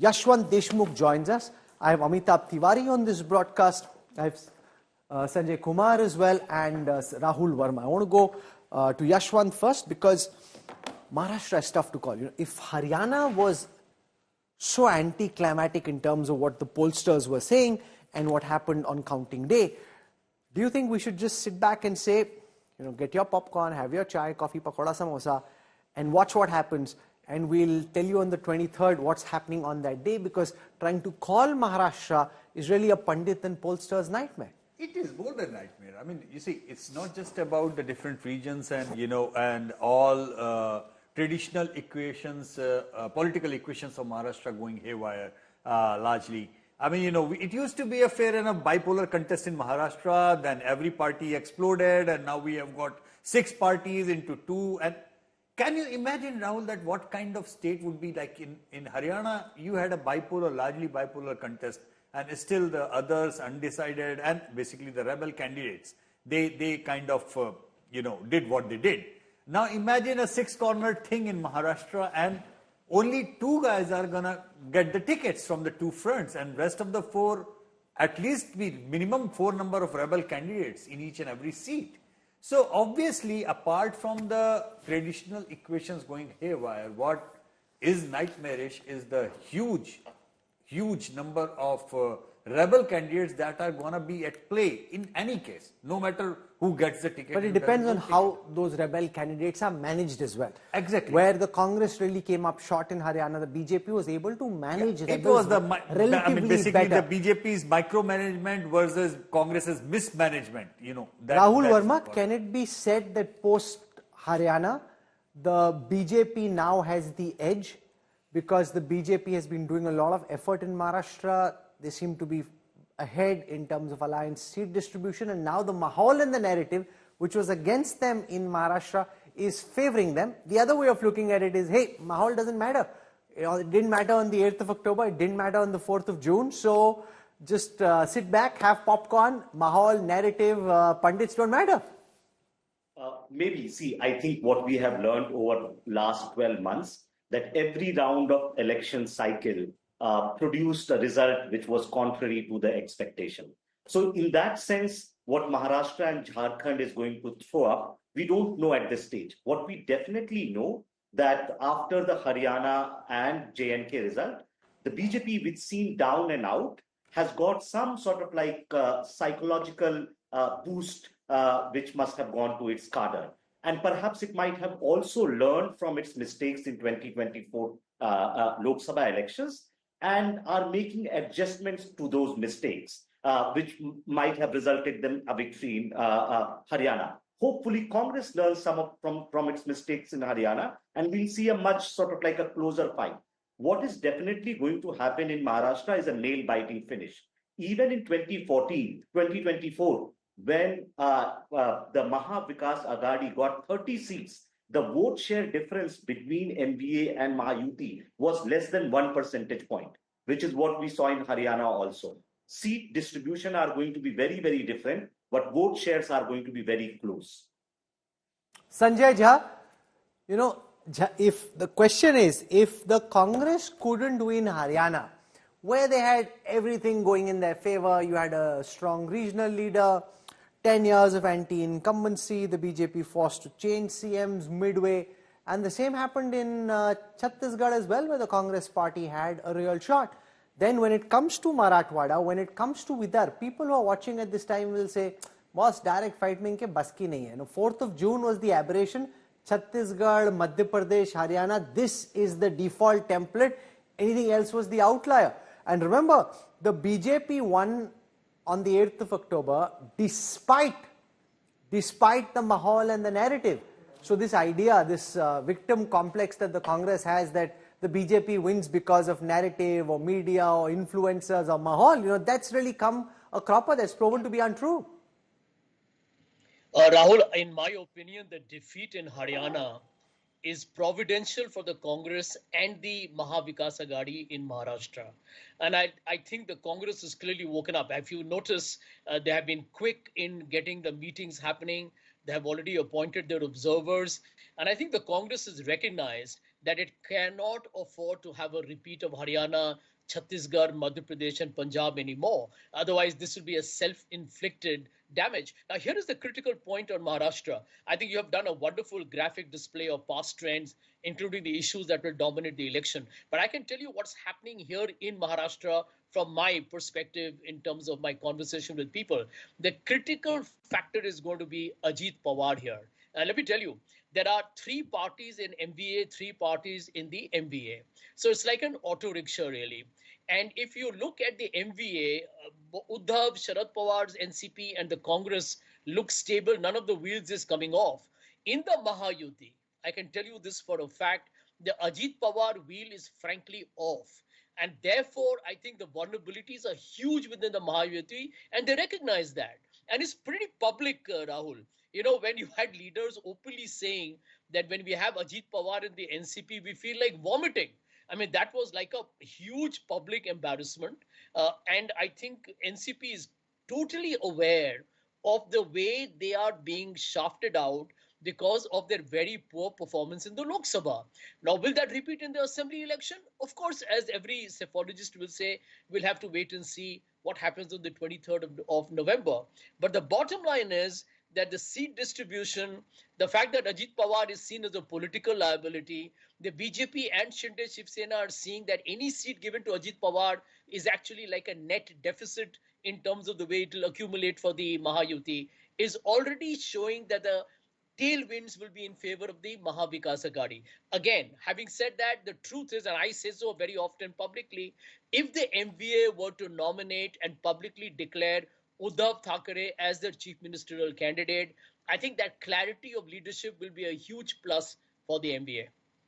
Yashwant Deshmukh joins us. I have Amitabh Tiwari on this broadcast. I have Sanjay Kumar as well and Rahul Verma. I want to go to Yashwant first because Maharashtra is tough to call. If Haryana was so anticlimactic in terms of what the pollsters were saying and what happened on counting day, do you think we should just sit back and say, get your popcorn, have your chai, coffee, pakoda, samosa, and watch what happens? And we'll tell you on the 23rd what's happening on that day, because trying to call Maharashtra is really a pundit and pollster's nightmare. It is more than nightmare. I mean, you see, it's not just about the different regions and, and all traditional equations, political equations of Maharashtra going haywire, largely. I mean, it used to be a fair enough bipolar contest in Maharashtra, then every party exploded, and now we have got 6 parties into 2. And can you imagine, Rahul, that what kind of state would be like in Haryana? You had a largely bipolar contest, and still the others undecided, and basically the rebel candidates, they kind of, did what they did. Now imagine a 6-cornered thing in Maharashtra, and only 2 guys are gonna get the tickets from the 2 fronts, and rest of the 4, at least be minimum 4 number of rebel candidates in each and every seat. So obviously, apart from the traditional equations going haywire, what is nightmarish is the huge number of rebel candidates that are going to be at play in any case, no matter who gets the ticket. But it depends on how those rebel candidates are managed as well. Exactly. Where the Congress really came up short in Haryana, the BJP was able to manage rebels it was relatively basically better. the BJP's micromanagement versus Congress's mismanagement. Rahul Verma, can it be said that post Haryana, the BJP now has the edge? Because the BJP has been doing a lot of effort in Maharashtra. They seem to be ahead in terms of alliance seat distribution, and now the mahal and the narrative, which was against them in Maharashtra, is favoring them. The other way of looking at it is, hey, mahal doesn't matter. It didn't matter on the 8th of October, it didn't matter on the 4th of June, so just sit back, have popcorn, mahal, narrative, pundits don't matter. Maybe, see, I think what we have learned over last 12 months, that every round of election cycle produced a result which was contrary to the expectation. So in that sense, what Maharashtra and Jharkhand is going to throw up, we don't know at this stage. What we definitely know, that after the Haryana and J&K result, the BJP, which seemed down and out, has got some sort of like psychological boost which must have gone to its cadre. And perhaps it might have also learned from its mistakes in 2024 Lok Sabha elections and are making adjustments to those mistakes, which might have resulted them a victory in Haryana. Hopefully, Congress learns from its mistakes in Haryana, and we'll see a much sort of like a closer fight. What is definitely going to happen in Maharashtra is a nail-biting finish. Even in 2024, when the Maha Vikas Aghadi got 30 seats, the vote share difference between MVA and Mahayuti was less than 1 percentage point, which is what we saw in Haryana also. Seat distribution are going to be very, very different, but vote shares are going to be very close. Sanjay Jha, if the question is, if the Congress couldn't win Haryana, where they had everything going in their favor, you had a strong regional leader, 10 years of anti-incumbency, the BJP forced to change CMs midway, and the same happened in Chhattisgarh as well, where the Congress party had a real shot. Then when it comes to Marathwada, when it comes to Vidar, people who are watching at this time will say, boss, direct fight mein ke bas ki nahi hai. 4th of June was the aberration. Chhattisgarh, Madhya Pradesh, Haryana, this is the default template. Anything else was the outlier. And remember, the BJP won on the 8th of October, despite the mahal and the narrative. So this idea, this victim complex that the Congress has, that the BJP wins because of narrative or media or influencers or mahal, that's really come a cropper. That's proven to be untrue. Rahul, in my opinion, the defeat in Haryana is providential for the Congress and the Maha Vikas Aghadi in Maharashtra. And I think the Congress is clearly woken up. If you notice, they have been quick in getting the meetings happening. They have already appointed their observers. And I think the Congress has recognized that it cannot afford to have a repeat of Haryana, Chhattisgarh, Madhya Pradesh, and Punjab anymore. Otherwise, this will be a self inflicted damage. Now, here is the critical point on Maharashtra. I think you have done a wonderful graphic display of past trends, including the issues that will dominate the election. But I can tell you what's happening here in Maharashtra from my perspective in terms of my conversation with people. The critical factor is going to be Ajit Pawar here. And let me tell you, there are three parties in MVA, three parties in the MVA. So it's like an auto rickshaw, really. And if you look at the MVA, Uddhav, Sharad Pawar's NCP, and the Congress look stable. None of the wheels is coming off. In the Mahayuti, I can tell you this for a fact, the Ajit Pawar wheel is frankly off. And therefore, I think the vulnerabilities are huge within the Mahayuti, and they recognize that. And it's pretty public, Rahul. You know, when you had leaders openly saying that when we have Ajit Pawar in the NCP, we feel like vomiting. I mean, that was like a huge public embarrassment. And I think NCP is totally aware of the way they are being shafted out because of their very poor performance in the Lok Sabha. Now, will that repeat in the assembly election? Of course, as every psephologist will say, we'll have to wait and see what happens on the 23rd of November. But the bottom line is that the seat distribution, the fact that Ajit Pawar is seen as a political liability, the BJP and Shinde Shiv Sena are seeing that any seat given to Ajit Pawar is actually like a net deficit in terms of the way it will accumulate for the Mahayuti, is already showing that the tailwinds will be in favor of the Mahavikas Aghadi. Again, having said that, the truth is, and I say so very often publicly, if the MVA were to nominate and publicly declare Uddhav Thackeray as their chief ministerial candidate, I think that clarity of leadership will be a huge plus for the MVA.